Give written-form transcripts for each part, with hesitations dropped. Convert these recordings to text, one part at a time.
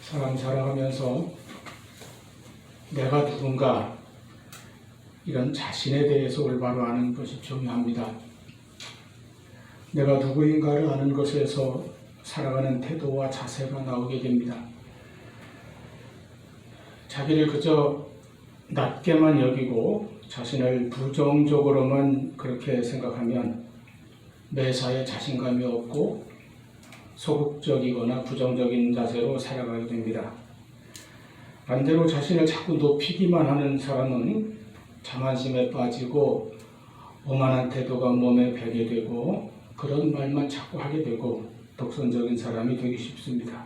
사람 살아가면서 내가 누군가 이런 자신에 대해서 올바로 아는 것이 중요합니다. 내가 누구인가를 아는 것에서 살아가는 태도와 자세가 나오게 됩니다. 자기를 그저 낮게만 여기고 자신을 부정적으로만 그렇게 생각하면 매사에 자신감이 없고 소극적이거나 부정적인 자세로 살아가게 됩니다. 반대로 자신을 자꾸 높이기만 하는 사람은 자만심에 빠지고 오만한 태도가 몸에 배게 되고 그런 말만 자꾸 하게 되고 독선적인 사람이 되기 쉽습니다.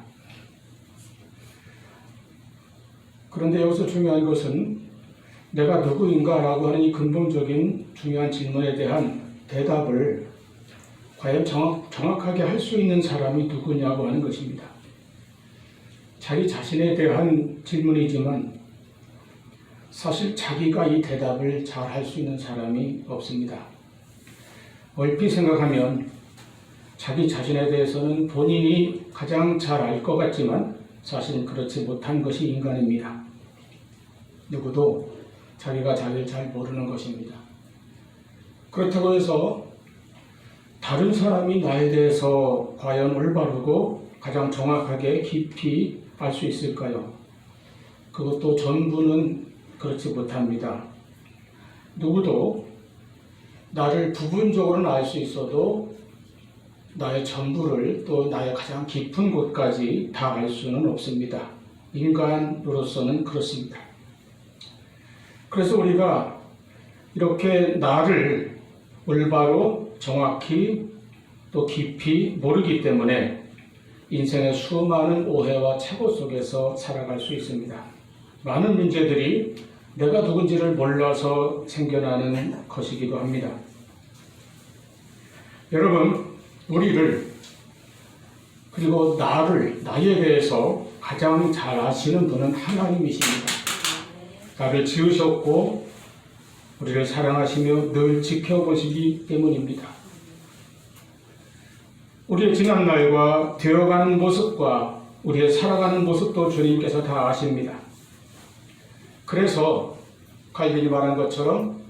그런데 여기서 중요한 것은 내가 누구인가 라고 하는 이 근본적인 중요한 질문에 대한 대답을 과연 정확하게 할 수 있는 사람이 누구냐고 하는 것입니다. 자기 자신에 대한 질문이지만 사실 자기가 이 대답을 잘 할 수 있는 사람이 없습니다. 얼핏 생각하면 자기 자신에 대해서는 본인이 가장 잘 알 것 같지만 사실은 그렇지 못한 것이 인간입니다. 누구도 자기가 자기를 잘 모르는 것입니다. 그렇다고 해서 다른 사람이 나에 대해서 과연 올바르고 가장 정확하게 깊이 알 수 있을까요? 그것도 전부는 그렇지 못합니다. 누구도 나를 부분적으로는 알 수 있어도 나의 전부를 또 나의 가장 깊은 곳까지 다 알 수는 없습니다. 인간으로서는 그렇습니다. 그래서 우리가 이렇게 나를 올바로 정확히 또 깊이 모르기 때문에 인생의 수많은 오해와 착오 속에서 살아갈 수 있습니다. 많은 문제들이 내가 누군지를 몰라서 생겨나는 것이기도 합니다. 여러분, 우리를 그리고 나에 대해서 가장 잘 아시는 분은 하나님이십니다. 나를 지으셨고 우리를 사랑하시며 늘 지켜보시기 때문입니다. 우리의 지난날과 되어가는 모습과 우리의 살아가는 모습도 주님께서 다 아십니다. 그래서 칼빈이 말한 것처럼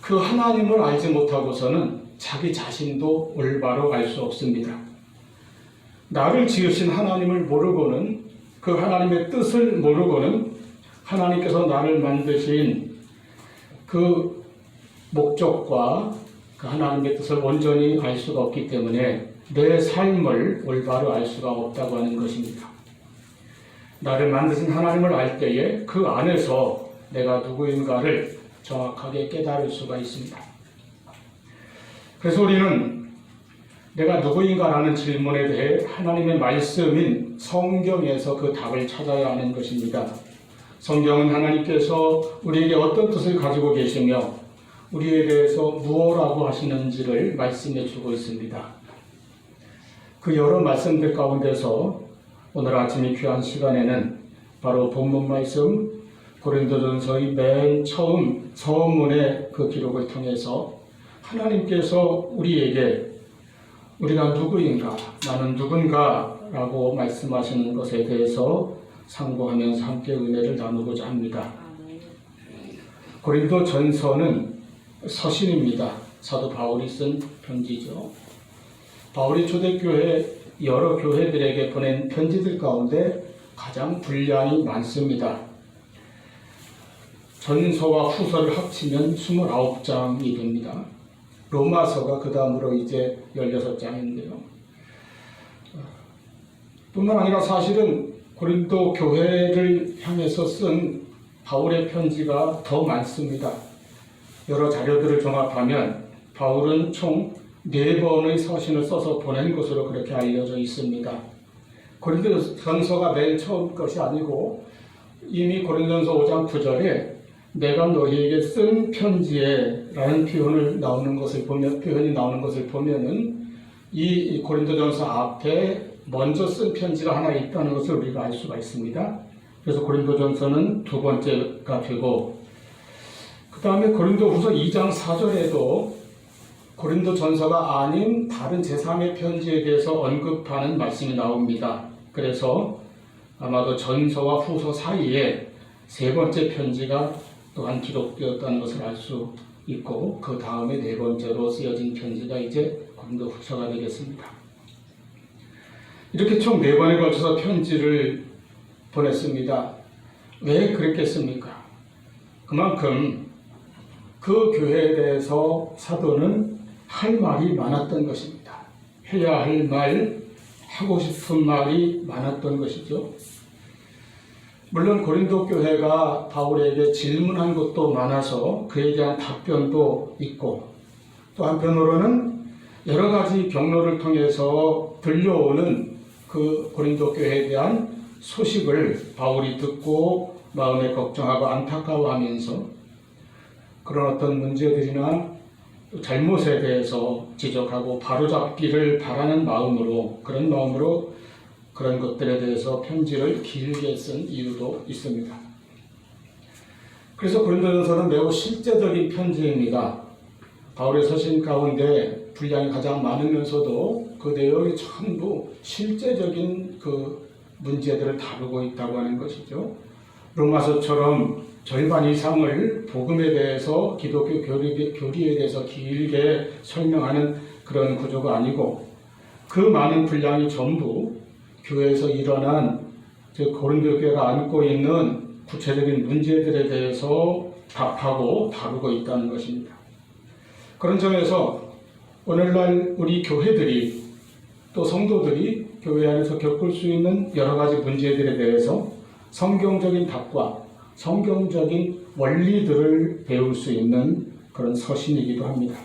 그 하나님을 알지 못하고서는 자기 자신도 올바로 알 수 없습니다. 나를 지으신 하나님을 모르고는 그 하나님의 뜻을 모르고는 하나님께서 나를 만드신 그 목적과 그 하나님의 뜻을 온전히 알 수가 없기 때문에 내 삶을 올바로 알 수가 없다고 하는 것입니다. 나를 만드신 하나님을 알 때에 그 안에서 내가 누구인가를 정확하게 깨달을 수가 있습니다. 그래서 우리는 내가 누구인가라는 질문에 대해 하나님의 말씀인 성경에서 그 답을 찾아야 하는 것입니다. 성경은 하나님께서 우리에게 어떤 뜻을 가지고 계시며 우리에 대해서 무엇라고 하시는지를 말씀해 주고 있습니다. 그 여러 말씀들 가운데서 오늘 아침 이 귀한 시간에는 바로 본문 말씀 고린도전서의 맨 처음 서문의 그 기록을 통해서 하나님께서 우리에게 우리가 누구인가, 나는 누군가 라고 말씀하시는 것에 대해서 상고하면서 함께 은혜를 나누고자 합니다. 고린도전서는 서신입니다. 사도 바울이 쓴 편지죠. 바울이 초대교회 여러 교회들에게 보낸 편지들 가운데 가장 분량이 많습니다. 전서와 후서를 합치면 29장이 됩니다. 로마서가 그 다음으로 이제 16장인데요. 뿐만 아니라 사실은 고린도 교회를 향해서 쓴 바울의 편지가 더 많습니다. 여러 자료들을 종합하면 바울은 총 4번의 서신을 써서 보낸 것으로 그렇게 알려져 있습니다. 고린도전서가 맨 처음 것이 아니고 이미 고린도전서 5장 9절에 내가 너희에게 쓴 편지에 라는 표현이 나오는 것을 보면은 이 고린도전서 앞에 먼저 쓴 편지가 하나 있다는 것을 우리가 알 수가 있습니다. 그래서 고린도전서는 두 번째가 되고 그 다음에 고린도후서 2장 4절에도 고린도전서가 아닌 다른 제3의 편지에 대해서 언급하는 말씀이 나옵니다. 그래서 아마도 전서와 후서 사이에 세 번째 편지가 또한 기록되었다는 것을 알 수 있고, 그 다음에 네 번째로 쓰여진 편지가 이제 고린도 후서가 되겠습니다. 이렇게 총 4번에 걸쳐서 편지를 보냈습니다. 왜 그랬겠습니까? 그만큼 그 교회에 대해서 사도는 할 말이 많았던 것입니다. 해야 할 말, 하고 싶은 말이 많았던 것이죠. 물론 고린도 교회가 바울에게 질문한 것도 많아서 그에 대한 답변도 있고, 또 한편으로는 여러 가지 경로를 통해서 들려오는 그 고린도 교회에 대한 소식을 바울이 듣고 마음에 걱정하고 안타까워하면서 그런 어떤 문제들이나 잘못에 대해서 지적하고 바로잡기를 바라는 마음으로, 그런 것들에 대해서 편지를 길게 쓴 이유도 있습니다. 그래서 고린도전서는 매우 실제적인 편지입니다. 바울의 서신 가운데 분량이 가장 많으면서도 그 내용이 전부 실제적인 그 문제들을 다루고 있다고 하는 것이죠. 로마서처럼 절반 이상을 복음에 대해서, 기독교 교리에 대해서 길게 설명하는 그런 구조가 아니고, 그 많은 분량이 전부 교회에서 일어난, 즉 고린도 교회가 안고 있는 구체적인 문제들에 대해서 답하고 다루고 있다는 것입니다. 그런 점에서 오늘날 우리 교회들이, 또 성도들이 교회 안에서 겪을 수 있는 여러 가지 문제들에 대해서 성경적인 답과 성경적인 원리들을 배울 수 있는 그런 서신이기도 합니다.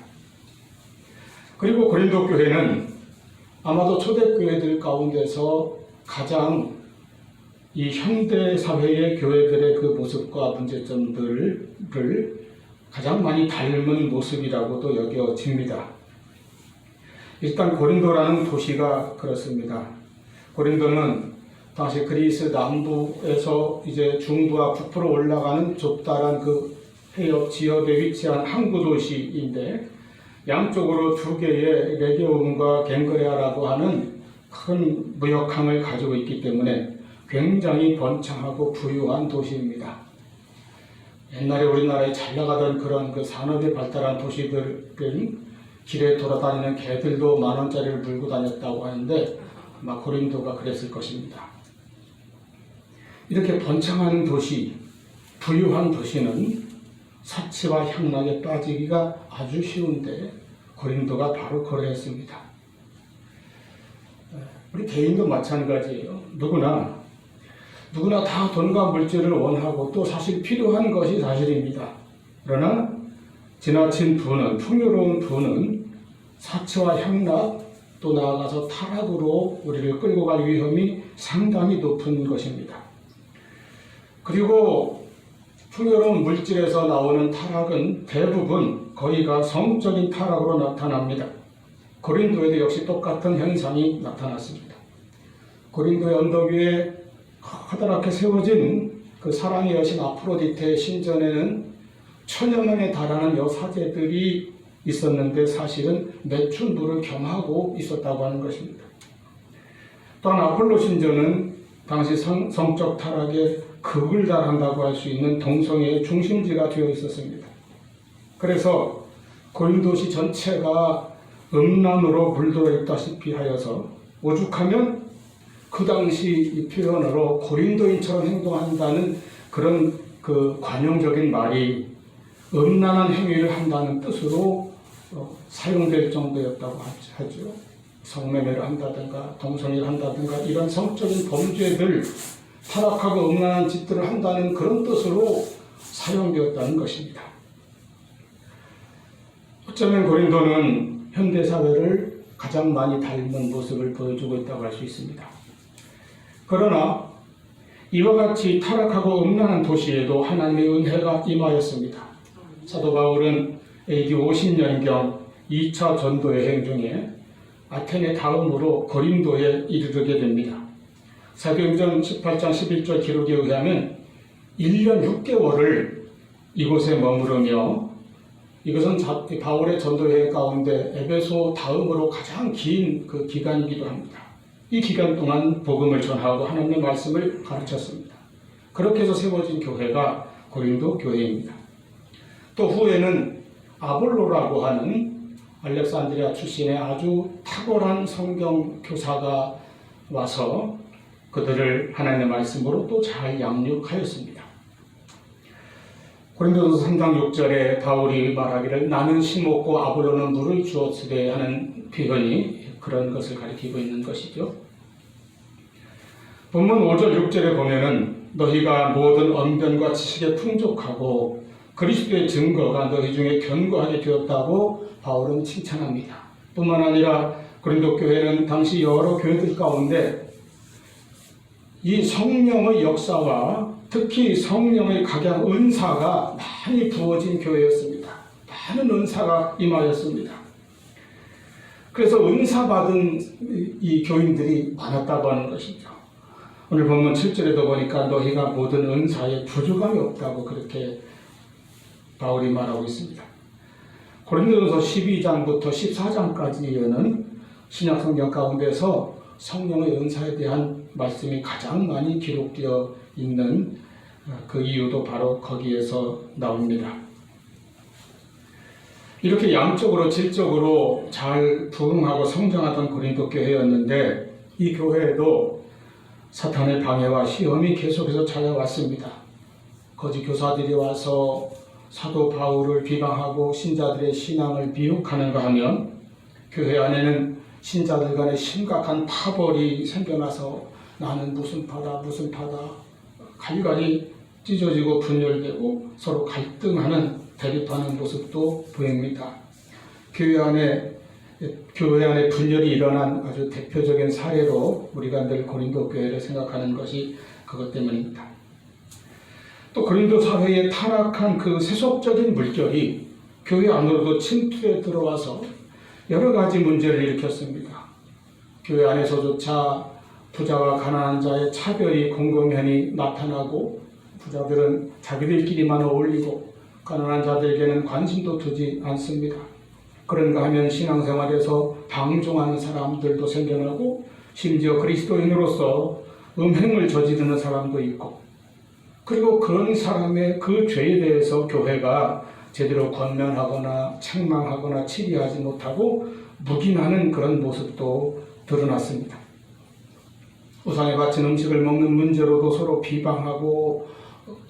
그리고 고린도 교회는 아마도 초대교회들 가운데서 가장 이 현대 사회의 교회들의 그 모습과 문제점들을 가장 많이 닮은 모습이라고도 여겨집니다. 일단 고린도라는 도시가 그렇습니다. 고린도는 당시 그리스 남부에서 이제 중부와 북부로 올라가는 좁다란 그 해역 지역에 위치한 항구 도시인데, 양쪽으로 2개의 레게온과 갱그레아라고 하는 큰 무역항을 가지고 있기 때문에 굉장히 번창하고 부유한 도시입니다. 옛날에 우리나라에 잘 나가던 그런 그 산업이 발달한 도시들은 길에 돌아다니는 개들도 10,000원짜리를 물고 다녔다고 하는데, 아마 고린도가 그랬을 것입니다. 이렇게 번창하는 도시, 부유한 도시는 사치와 향락에 빠지기가 아주 쉬운데 고린도가 바로 그러했습니다. 우리 개인도 마찬가지예요. 누구나 다 돈과 물질을 원하고 또 사실 필요한 것이 사실입니다. 그러나 지나친 부는, 풍요로운 부는 사치와 향락, 또 나아가서 타락으로 우리를 끌고 갈 위험이 상당히 높은 것입니다. 그리고 풍요로운 물질에서 나오는 타락은 대부분 거의가 성적인 타락으로 나타납니다. 고린도에도 역시 똑같은 현상이 나타났습니다. 고린도의 언덕 위에 커다랗게 세워진 그 사랑의 여신 아프로디테의 신전에는 1000여 명에 달하는 여사제들이 있었는데 사실은 매춘부를 겸하고 있었다고 하는 것입니다. 또한 아폴로 신전은 당시 성적 타락에 극을 달한다고 할 수 있는 동성애의 중심지가 되어 있었습니다. 그래서 고린도시 전체가 음란으로 물들어 있다시피 하여서 오죽하면 그 당시 이 표현으로 고린도인처럼 행동한다는 그런 그 관용적인 말이 음란한 행위를 한다는 뜻으로 사용될 정도였다고 하죠. 성매매를 한다든가 동성애를 한다든가 이런 성적인 범죄들, 타락하고 음란한 짓들을 한다는 그런 뜻으로 사용되었다는 것입니다. 어쩌면 고린도는 현대사회를 가장 많이 닮은 모습을 보여주고 있다고 할 수 있습니다. 그러나 이와 같이 타락하고 음란한 도시에도 하나님의 은혜가 임하였습니다. 사도 바울은 AD 50년경 2차 전도 여행 중에 아테네 다음으로 고린도에 이르게 됩니다. 사도행전 18장 11절 기록에 의하면 1년 6개월을 이곳에 머무르며, 이것은 바울의 전도 여행 가운데 에베소 다음으로 가장 긴 그 기간이기도 합니다. 이 기간 동안 복음을 전하고 하나님의 말씀을 가르쳤습니다. 그렇게 해서 세워진 교회가 고린도 교회입니다. 또 후에는 아볼로라고 하는 알렉산드리아 출신의 아주 탁월한 성경 교사가 와서 그들을 하나님의 말씀으로 또 잘 양육하였습니다. 고린도전서 3장 6절에 바울이 말하기를 나는 심었고 아볼로는 물을 주었으되 하는 표현이 그런 것을 가리키고 있는 것이죠. 본문 5절 6절에 보면은 너희가 모든 언변과 지식에 풍족하고 그리스도의 증거가 너희 중에 견고하게 되었다고 바울은 칭찬합니다. 뿐만 아니라 고린도 교회는 당시 여러 교회들 가운데 이 성령의 역사와 특히 성령의 각양 은사가 많이 부어진 교회였습니다. 많은 은사가 임하였습니다. 그래서 은사 받은 이 교인들이 많았다고 하는 것이죠. 오늘 본문 7절에도 보니까 너희가 모든 은사에 부족함이 없다고 그렇게 바울이 말하고 있습니다. 고린도전서 12장부터 14장까지는 신약 성경 가운데서 성령의 은사에 대한 말씀이 가장 많이 기록되어 있는 그 이유도 바로 거기에서 나옵니다. 이렇게 양적으로 질적으로 잘 부흥하고 성장하던 고린도 교회였는데 이 교회에도 사탄의 방해와 시험이 계속해서 찾아왔습니다. 거짓 교사들이 와서 사도 바울을 비방하고 신자들의 신앙을 미혹하는가 하면 교회 안에는 신자들 간에 심각한 파벌이 생겨나서 나는 무슨 파다 갈갈이 찢어지고 분열되고 서로 갈등하는 대립하는 모습도 보입니다. 교회 안에 분열이 일어난 아주 대표적인 사례로 우리가 늘 고린도 교회를 생각하는 것이 그것 때문입니다. 또 고린도 사회에 타락한 그 세속적인 물결이 교회 안으로도 침투해 들어와서 여러 가지 문제를 일으켰습니다. 교회 안에서조차 부자와 가난한 자의 차별이 공공연히 나타나고 부자들은 자기들끼리만 어울리고 가난한 자들에게는 관심도 두지 않습니다. 그런가 하면 신앙생활에서 방종하는 사람들도 생겨나고 심지어 그리스도인으로서 음행을 저지르는 사람도 있고 그리고 그런 사람의 그 죄에 대해서 교회가 제대로 권면하거나 책망하거나 치리하지 못하고 묵인하는 그런 모습도 드러났습니다. 우상에 바친 음식을 먹는 문제로도 서로 비방하고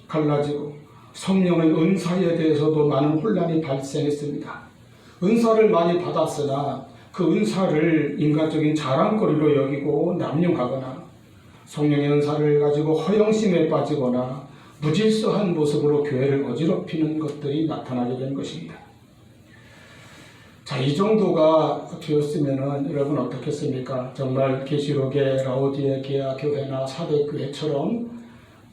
갈라지고 성령의 은사에 대해서도 많은 혼란이 발생했습니다. 은사를 많이 받았으나 그 은사를 인간적인 자랑거리로 여기고 남용하거나 성령의 은사를 가지고 허영심에 빠지거나 무질서한 모습으로 교회를 어지럽히는 것들이 나타나게 된 것입니다. 자, 이 정도가 되었으면 여러분 어떻겠습니까? 정말 계시록의 라오디게아 교회나 사대교회처럼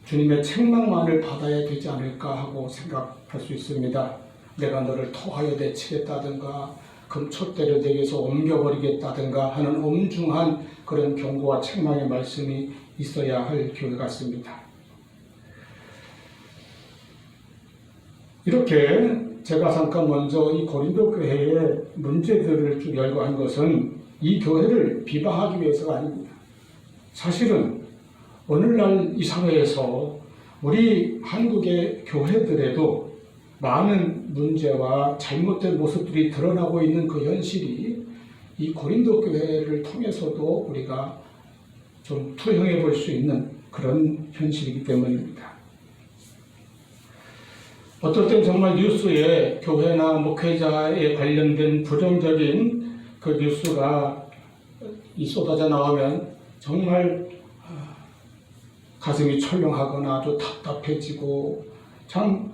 주님의 책망만을 받아야 되지 않을까 하고 생각할 수 있습니다. 내가 너를 토하여 내치겠다든가 금촛대를 내게서 옮겨버리겠다든가 하는 엄중한 그런 경고와 책망의 말씀이 있어야 할 교회 같습니다. 이렇게 제가 잠깐 먼저 이 고린도 교회의 문제들을 쭉 열거한 것은 이 교회를 비방하기 위해서가 아닙니다. 사실은 오늘날 이 사회에서 우리 한국의 교회들에도 많은 문제와 잘못된 모습들이 드러나고 있는 그 현실이 이 고린도 교회를 통해서도 우리가 좀 투영해 볼 수 있는 그런 현실이기 때문입니다. 어떨 땐 정말 뉴스에 교회나 목회자에 관련된 부정적인 그 뉴스가 쏟아져 나오면 정말 가슴이 철렁하거나 아주 답답해지고 참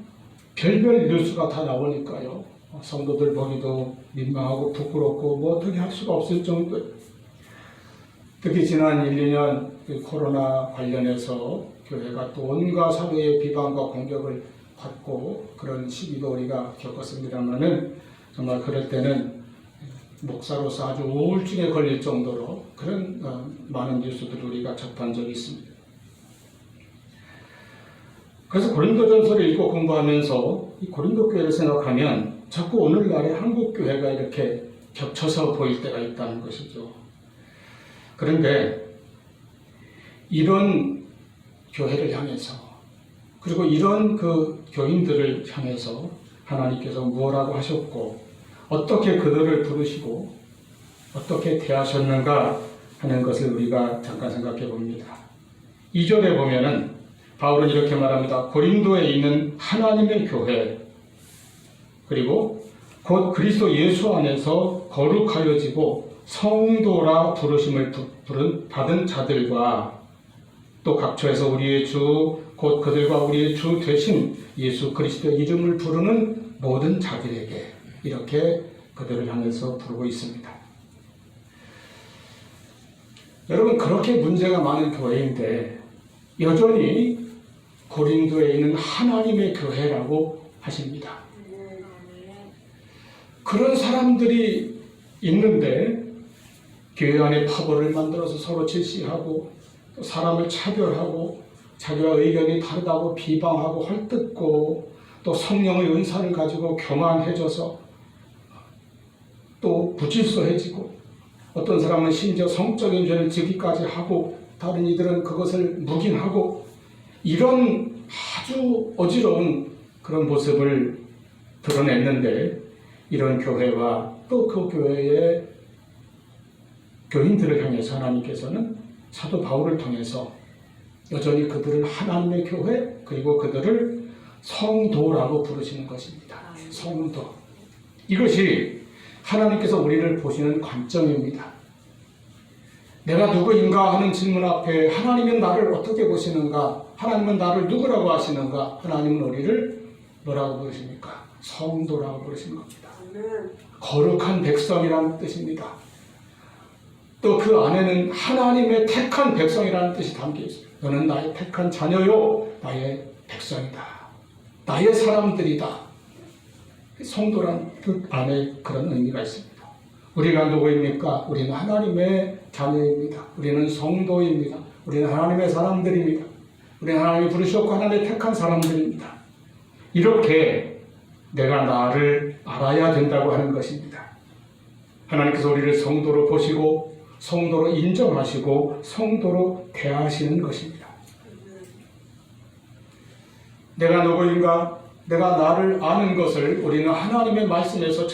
별별 뉴스가 다 나오니까요. 성도들 보기도 민망하고 부끄럽고 뭐 어떻게 할 수가 없을 정도. 특히 지난 1, 2년 코로나 관련해서 교회가 또 온갖 사회의 비방과 공격을 받고 그런 시기도 우리가 겪었습니다만은 정말 그럴 때는 목사로서 아주 우울증에 걸릴 정도로 그런 많은 뉴스들을 우리가 접한 적이 있습니다. 그래서 고린도전서를 읽고 공부하면서 이 고린도 교회를 생각하면 자꾸 오늘날의 한국 교회가 이렇게 겹쳐서 보일 때가 있다는 것이죠. 그런데 이런 교회를 향해서 그리고 이런 그 교인들을 향해서 하나님께서 무엇라고 하셨고 어떻게 그들을 부르시고 어떻게 대하셨는가 하는 것을 우리가 잠깐 생각해 봅니다. 2절에 보면은 바울은 이렇게 말합니다. 고린도에 있는 하나님의 교회 그리고 곧 그리스도 예수 안에서 거룩하여지고 성도라 부르심을 받은 자들과 또 각처에서 우리의 주 곧 그들과 우리의 주 되신 예수 그리스도의 이름을 부르는 모든 자들에게 이렇게 그들을 향해서 부르고 있습니다. 여러분 그렇게 문제가 많은 교회인데 여전히 고린도에 있는 하나님의 교회라고 하십니다. 그런 사람들이 있는데 교회 안에 파벌을 만들어서 서로 질시하고 또 사람을 차별하고 자기와 의견이 다르다고 비방하고 헐뜯고 또 성령의 은사를 가지고 교만해져서 또 부질서해지고 어떤 사람은 심지어 성적인 죄를 지기까지 하고 다른 이들은 그것을 묵인하고 이런 아주 어지러운 그런 모습을 드러냈는데 이런 교회와 또 그 교회의 교인들을 향해서 하나님께서는 사도 바울을 통해서 여전히 그들을 하나님의 교회 그리고 그들을 성도라고 부르시는 것입니다. 성도. 이것이 하나님께서 우리를 보시는 관점입니다. 내가 누구인가 하는 질문 앞에 하나님은 나를 어떻게 보시는가? 하나님은 나를 누구라고 하시는가? 하나님은 우리를 뭐라고 부르십니까? 성도라고 부르시는 겁니다. 거룩한 백성이라는 뜻입니다. 또 그 안에는 하나님의 택한 백성이라는 뜻이 담겨 있습니다. 너는 나의 택한 자녀요, 나의 백성이다. 나의 사람들이다. 성도란 뜻 안에 그런 의미가 있습니다. 우리가 누구입니까? 우리는 하나님의 자녀입니다. 우리는 성도입니다. 우리는 하나님의 사람들입니다. 우리는 하나님이 부르셨고 하나님의 택한 사람들입니다. 이렇게 내가 나를 알아야 된다고 하는 것입니다. 하나님께서 우리를 성도로 보시고 성도로 인정하시고 성도로 대하시는 것입니다. 내가 누구인가? 내가 나를 아는 것을 우리는 하나님의 말씀에서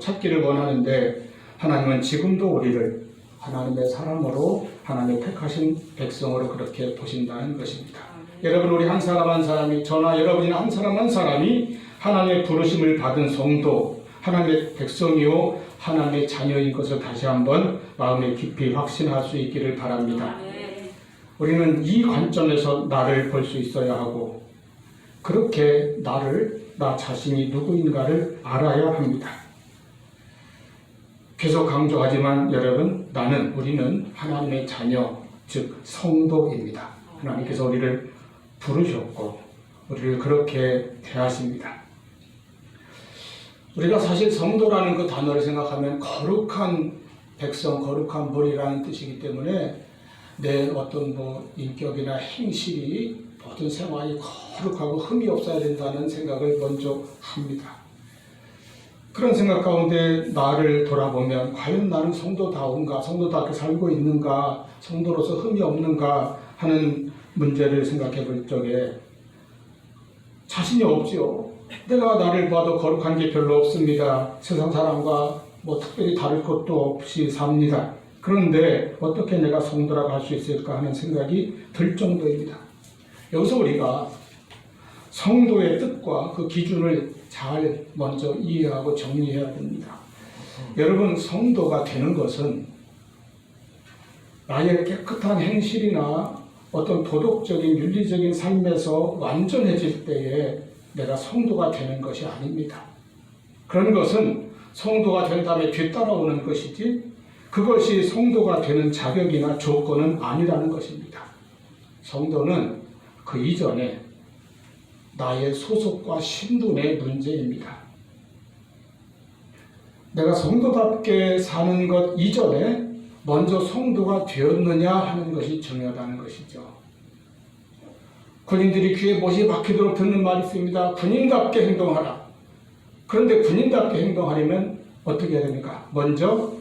찾기를 원하는데 하나님은 지금도 우리를 하나님의 사람으로 하나님의 택하신 백성으로 그렇게 보신다는 것입니다. 여러분 우리 한 사람 한 사람이 저나 여러분이나 한 사람 한 사람이 하나님의 부르심을 받은 성도 하나님의 백성이요 하나님의 자녀인 것을 다시 한번 마음에 깊이 확신할 수 있기를 바랍니다. 우리는 이 관점에서 나를 볼 수 있어야 하고 그렇게 나 자신이 누구인가를 알아야 합니다. 계속 강조하지만 여러분 우리는 하나님의 자녀 즉 성도입니다. 하나님께서 우리를 부르셨고 우리를 그렇게 대하십니다. 우리가 사실 성도라는 그 단어를 생각하면 거룩한 백성, 거룩한 무리라는 뜻이기 때문에 내 어떤 인격이나 행실이 모든 생활이 거룩하고 흠이 없어야 된다는 생각을 먼저 합니다. 그런 생각 가운데 나를 돌아보면 과연 나는 성도다운가, 성도답게 살고 있는가, 성도로서 흠이 없는가 하는 문제를 생각해 볼 적에 자신이 없지요. 내가 나를 봐도 거룩한 게 별로 없습니다. 세상 사람과 특별히 다를 것도 없이 삽니다. 그런데 어떻게 내가 성도라고 할 수 있을까 하는 생각이 들 정도입니다. 여기서 우리가 성도의 뜻과 그 기준을 잘 먼저 이해하고 정리해야 됩니다. 여러분 성도가 되는 것은 나의 깨끗한 행실이나 어떤 도덕적인 윤리적인 삶에서 완전해질 때에 내가 성도가 되는 것이 아닙니다. 그런 것은 성도가 된 다음에 뒤따라오는 것이지 그것이 성도가 되는 자격이나 조건은 아니라는 것입니다. 성도는 그 이전에 나의 소속과 신분의 문제입니다. 내가 성도답게 사는 것 이전에 먼저 성도가 되었느냐 하는 것이 중요하다는 것이죠. 군인들이 귀에 못이 박히도록 듣는 말이 있습니다. 군인답게 행동하라. 그런데 군인답게 행동하려면 어떻게 해야 됩니까? 먼저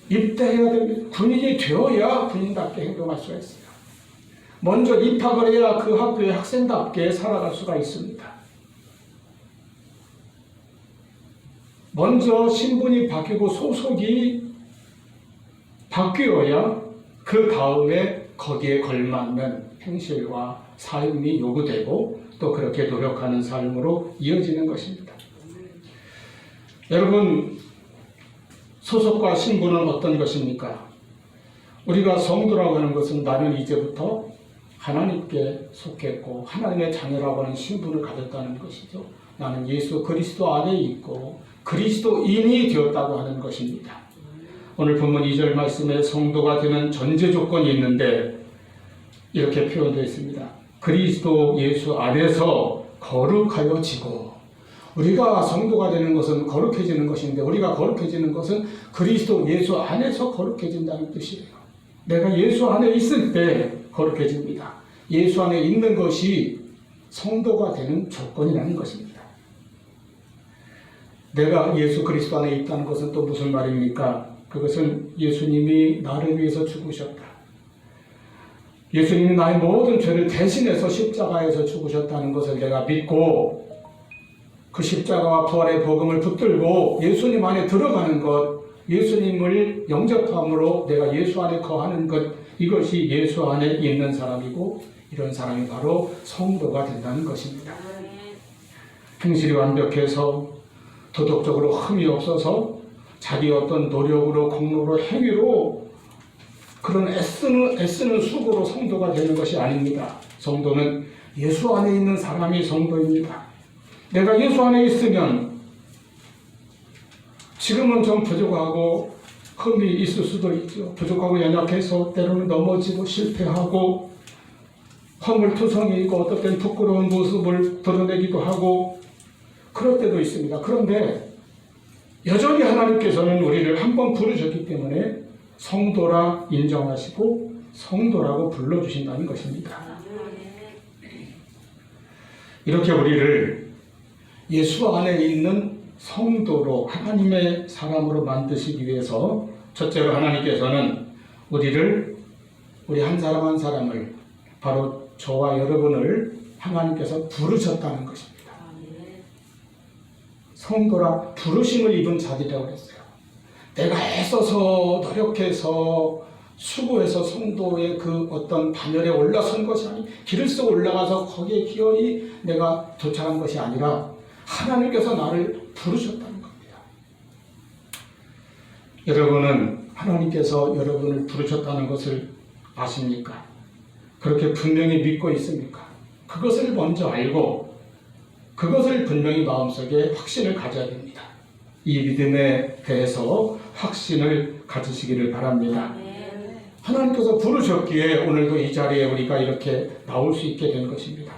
입대해야 됩니다. 군인이 되어야 군인답게 행동할 수가 있어요. 먼저 입학을 해야 그 학교의 학생답게 살아갈 수가 있습니다. 먼저 신분이 바뀌고 소속이 바뀌어야 그 다음에 거기에 걸맞는 행실과 삶이 요구되고 또 그렇게 노력하는 삶으로 이어지는 것입니다. 여러분, 소속과 신분은 어떤 것입니까? 우리가 성도라고 하는 것은 나는 이제부터 하나님께 속했고 하나님의 자녀라고 하는 신분을 가졌다는 것이죠. 나는 예수 그리스도 안에 있고 그리스도인이 되었다고 하는 것입니다. 오늘 본문 2절 말씀에 성도가 되는 전제 조건이 있는데 이렇게 표현되어 있습니다. 그리스도 예수 안에서 거룩하여지고, 우리가 성도가 되는 것은 거룩해지는 것인데 우리가 거룩해지는 것은 그리스도 예수 안에서 거룩해진다는 뜻이에요. 내가 예수 안에 있을 때 거룩해집니다. 예수 안에 있는 것이 성도가 되는 조건이라는 것입니다. 내가 예수 그리스도 안에 있다는 것은 또 무슨 말입니까? 그것은 예수님이 나를 위해서 죽으셨다. 예수님이 나의 모든 죄를 대신해서 십자가에서 죽으셨다는 것을 내가 믿고 그 십자가와 부활의 복음을 붙들고 예수님 안에 들어가는 것, 예수님을 영접함으로 내가 예수 안에 거하는 것, 이것이 예수 안에 있는 사람이고 이런 사람이 바로 성도가 된다는 것입니다. 행실이 완벽해서 도덕적으로 흠이 없어서 자기 어떤 노력으로 공로로 행위로 그런 애쓰는 수고로 성도가 되는 것이 아닙니다. 성도는 예수 안에 있는 사람이 성도입니다. 내가 예수 안에 있으면 지금은 좀 부족하고 흠이 있을 수도 있죠. 부족하고 연약해서 때로는 넘어지고 실패하고 허물투성이고 어떨 땐 부끄러운 모습을 드러내기도 하고 그럴 때도 있습니다. 그런데 여전히 하나님께서는 우리를 한번 부르셨기 때문에 성도라 인정하시고 성도라고 불러주신다는 것입니다. 이렇게 우리를 예수 안에 있는 성도로 하나님의 사람으로 만드시기 위해서 첫째로 하나님께서는 우리 한 사람 한 사람을 바로 저와 여러분을 하나님께서 부르셨다는 것입니다. 성도라 부르심을 입은 자리라고 그랬어요. 내가 애써서 노력해서 수고해서 성도의 그 어떤 반열에 올라선 것이 아니, 길을 쓰고 올라가서 거기에 기어이 내가 도착한 것이 아니라 하나님께서 나를 부르셨다는 겁니다. 여러분은 하나님께서 여러분을 부르셨다는 것을 아십니까? 그렇게 분명히 믿고 있습니까? 그것을 먼저 알고 그것을 분명히 마음속에 확신을 가져야 됩니다. 이 믿음에 대해서 확신을 가지시기를 바랍니다. 하나님께서 부르셨기에 오늘도 이 자리에 우리가 이렇게 나올 수 있게 된 것입니다.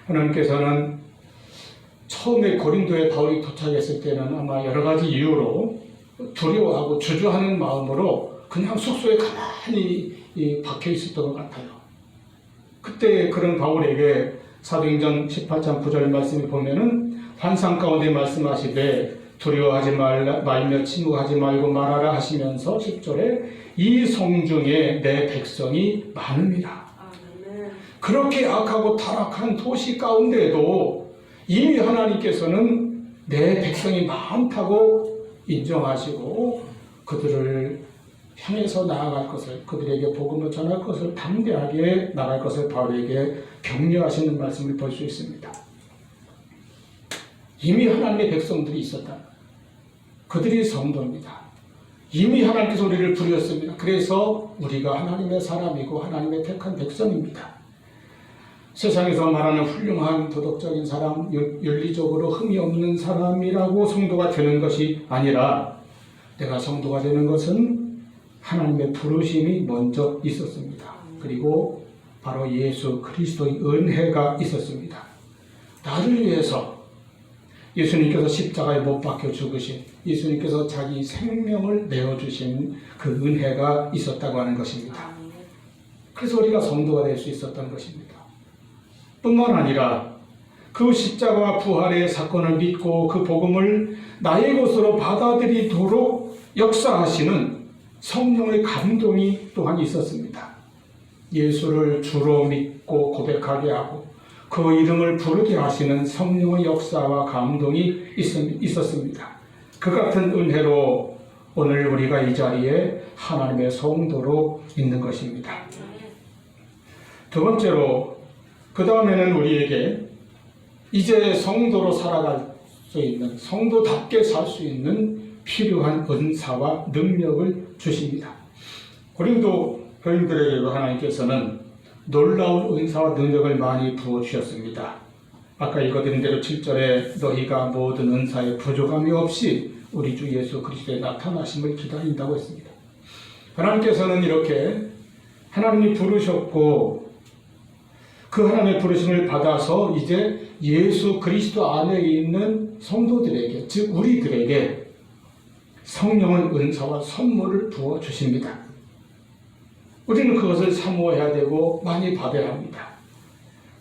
하나님께서는 처음에 고린도에 바울이 도착했을 때는 아마 여러 가지 이유로 두려워하고 주저하는 마음으로 그냥 숙소에 가만히 박혀 있었던 것 같아요. 그때 그런 바울에게 사도행전 18장 9절 말씀을 보면은 환상 가운데 말씀하시되 두려워하지 말며 침묵하지 말고 말하라 하시면서 10절에 이 성중에 내 백성이 많음이라. 그렇게 악하고 타락한 도시 가운데도 이미 하나님께서는 내 백성이 많다고 인정하시고 그들을 향해서 나아갈 것을, 그들에게 복음을 전할 것을, 담대하게 나갈 것을 바울에게 격려하시는 말씀을 볼 수 있습니다. 이미 하나님의 백성들이 있었다. 그들이 성도입니다. 이미 하나님께서 우리를 부르셨습니다. 그래서 우리가 하나님의 사람이고 하나님의 택한 백성입니다. 세상에서 말하는 훌륭한 도덕적인 사람, 윤리적으로 흠이 없는 사람이라고 성도가 되는 것이 아니라 내가 성도가 되는 것은 하나님의 부르심이 먼저 있었습니다. 그리고 바로 예수 그리스도의 은혜가 있었습니다. 나를 위해서 예수님께서 십자가에 못 박혀 죽으신, 예수님께서 자기 생명을 내어주신 그 은혜가 있었다고 하는 것입니다. 그래서 우리가 성도가 될 수 있었던 것입니다. 뿐만 아니라 그 십자가와 부활의 사건을 믿고 그 복음을 나의 것으로 받아들이도록 역사하시는 성령의 감동이 또한 있었습니다. 예수를 주로 믿고 고백하게 하고 그 이름을 부르게 하시는 성령의 역사와 감동이 있었습니다. 그 같은 은혜로 오늘 우리가 이 자리에 하나님의 성도로 있는 것입니다. 두 번째로, 그 다음에는 우리에게 이제 성도로 살아갈 수 있는, 성도답게 살 수 있는 필요한 은사와 능력을 주십니다. 고린도 교인들에게도 하나님께서는 놀라운 은사와 능력을 많이 부어주셨습니다. 아까 읽어드린 대로 7절에 너희가 모든 은사에 부족함이 없이 우리 주 예수 그리스도의 나타나심을 기다린다고 했습니다. 하나님께서는 이렇게 하나님이 부르셨고 그 하나님의 부르심을 받아서 이제 예수 그리스도 안에 있는 성도들에게, 즉 우리들에게 성령의 은사와 선물을 부어주십니다. 우리는 그것을 사모해야 되고 많이 받아야 합니다.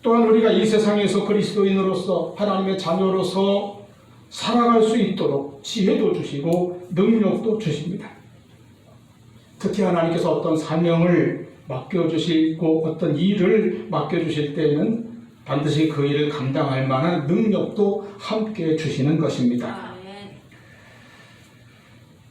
또한 우리가 이 세상에서 그리스도인으로서 하나님의 자녀로서 살아갈 수 있도록 지혜도 주시고 능력도 주십니다. 특히 하나님께서 어떤 사명을 맡겨주시고 어떤 일을 맡겨주실 때는 반드시 그 일을 감당할 만한 능력도 함께 주시는 것입니다.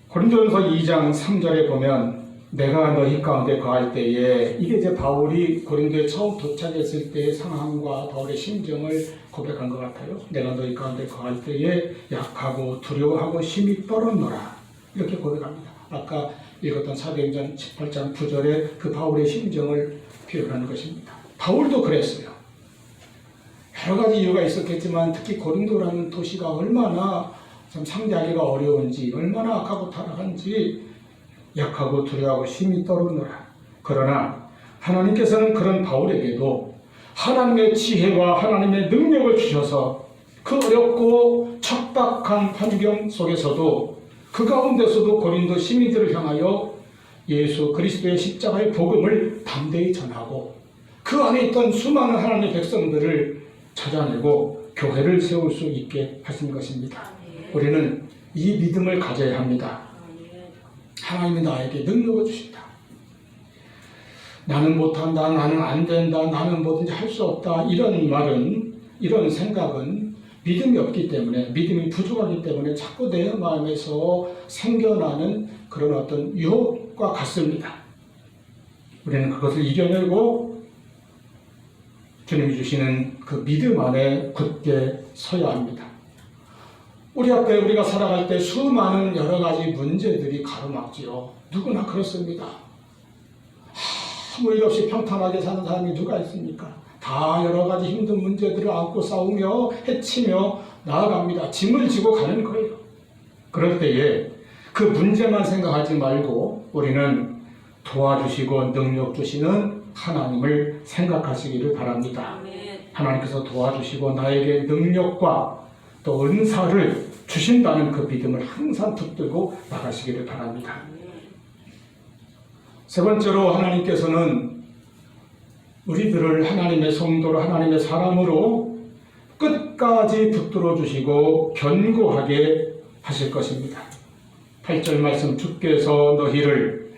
고린도전서 2장 3절에 보면 내가 너희 가운데 거할 때에, 이게 이제 바울이 고린도에 처음 도착했을 때의 상황과 바울의 심정을 고백한 것 같아요. 내가 너희 가운데 거할 때에 약하고 두려워하고 심히 떨었노라, 이렇게 고백합니다. 아까 읽었던 사도행전 18장 9절에 그 바울의 심정을 표현하는 것입니다. 바울도 그랬어요. 여러 가지 이유가 있었겠지만 특히 고린도라는 도시가 얼마나 참 상대하기가 어려운지, 얼마나 악하고 타락한지 약하고 두려워하고 심히 떨었노라. 그러나 하나님께서는 그런 바울에게도 하나님의 지혜와 하나님의 능력을 주셔서 그 어렵고 척박한 환경 속에서도 그 가운데서도 고린도 시민들을 향하여 예수 그리스도의 십자가의 복음을 담대히 전하고 그 안에 있던 수많은 하나님의 백성들을 찾아내고 교회를 세울 수 있게 하신 것입니다. 우리는 이 믿음을 가져야 합니다. 하나님이 나에게 능력을 주신다. 나는 못한다, 나는 안 된다, 나는 뭐든지 할 수 없다, 이런 말은, 이런 생각은 믿음이 없기 때문에, 믿음이 부족하기 때문에 자꾸 내 마음에서 생겨나는 그런 어떤 유혹과 같습니다. 우리는 그것을 이겨내고 주님이 주시는 그 믿음 안에 굳게 서야 합니다. 우리 앞에 우리가 살아갈 때 수많은 여러 가지 문제들이 가로막지요. 누구나 그렇습니다. 아무 일 없이 평탄하게 사는 사람이 누가 있습니까? 다 여러 가지 힘든 문제들을 안고 싸우며 헤치며 나아갑니다. 짐을 지고 가는 거예요. 그럴 때에 그 문제만 생각하지 말고 우리는 도와주시고 능력 주시는 하나님을 생각하시기를 바랍니다. 하나님께서 도와주시고 나에게 능력과 또 은사를 주신다는 그 믿음을 항상 붙들고 나가시기를 바랍니다. 세 번째로, 하나님께서는 우리들을 하나님의 성도로, 하나님의 사람으로 끝까지 붙들어 주시고 견고하게 하실 것입니다. 8절 말씀, 주께서 너희를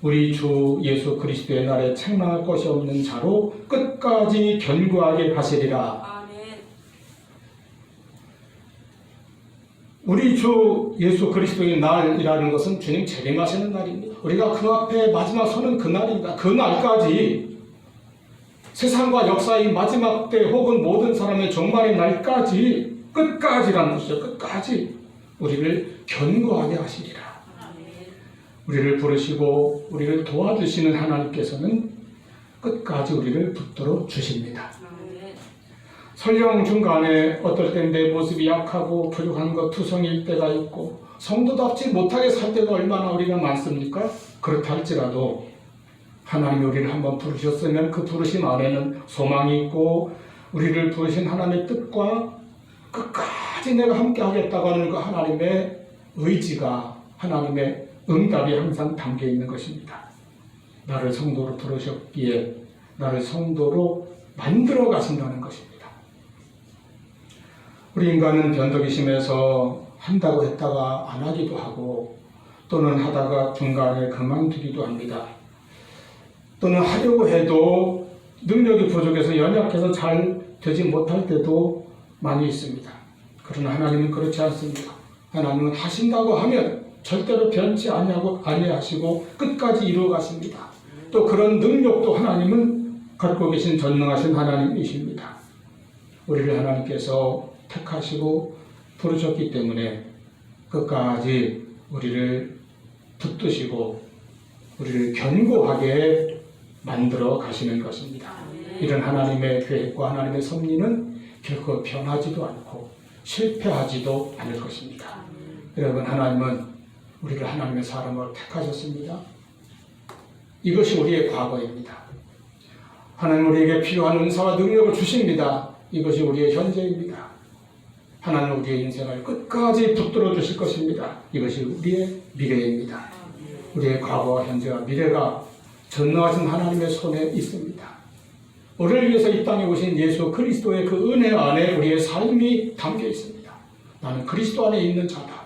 우리 주 예수 그리스도의 날에 책망할 것이 없는 자로 끝까지 견고하게 하시리라. 우리 주 예수 그리스도의 날이라는 것은 주님 재림하시는 날입니다. 우리가 그 앞에 마지막 서는 그 날입니다. 그 날까지, 세상과 역사의 마지막 때 혹은 모든 사람의 종말의 날까지, 끝까지라는 것이죠. 끝까지 우리를 견고하게 하시리라. 우리를 부르시고 우리를 도와주시는 하나님께서는 끝까지 우리를 붙들어 주십니다. 설령 중간에 어떨 땐 내 모습이 약하고 부족한 것 투성일 때가 있고 성도답지 못하게 살 때가 얼마나 우리가 많습니까? 그렇다 할지라도 하나님이 우리를 한번 부르셨으면 그 부르심 안에는 소망이 있고 우리를 부르신 하나님의 뜻과 끝까지 내가 함께 하겠다고 하는 그 하나님의 의지가, 하나님의 응답이 항상 담겨 있는 것입니다. 나를 성도로 부르셨기에 나를 성도로 만들어 가신다는 것입니다. 우리 인간은 변덕이 심해서 한다고 했다가 안 하기도 하고 또는 하다가 중간에 그만두기도 합니다. 또는 하려고 해도 능력이 부족해서 연약해서 잘 되지 못할 때도 많이 있습니다. 그러나 하나님은 그렇지 않습니다. 하나님은 하신다고 하면 절대로 변치 아니하시고 끝까지 이루어 가십니다. 또 그런 능력도 하나님은 갖고 계신 전능하신 하나님이십니다. 우리를 하나님께서 택하시고 부르셨기 때문에 끝까지 우리를 붙드시고 우리를 견고하게 만들어 가시는 것입니다. 이런 하나님의 계획과 하나님의 섭리는 결코 변하지도 않고 실패하지도 않을 것입니다. 여러분, 하나님은 우리를 하나님의 사람으로 택하셨습니다. 이것이 우리의 과거입니다. 하나님 우리에게 필요한 은사와 능력을 주십니다. 이것이 우리의 현재입니다. 하나님 우리의 인생을 끝까지 붙들어 주실 것입니다. 이것이 우리의 미래입니다. 우리의 과거와 현재와 미래가 전능하신 하나님의 손에 있습니다. 우리를 위해서 이 땅에 오신 예수 그리스도의 그 은혜 안에 우리의 삶이 담겨 있습니다. 나는 그리스도 안에 있는 자다.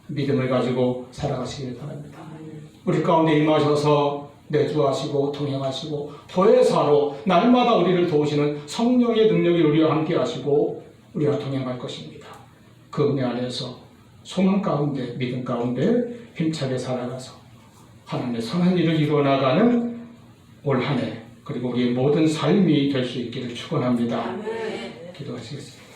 믿음을 가지고 살아가시길 바랍니다. 우리 가운데 임하셔서 내주하시고 동행하시고 보혜사로 날마다 우리를 도우시는 성령의 능력이 우리와 함께 하시고 우리와 동행할 것입니다. 그 은혜 안에서 소망 가운데 믿음 가운데 힘차게 살아가서 하나님의 선한 일을 이루어나가는 올 한 해 그리고 우리의 모든 삶이 될 수 있기를 축원합니다. 기도하시겠습니다.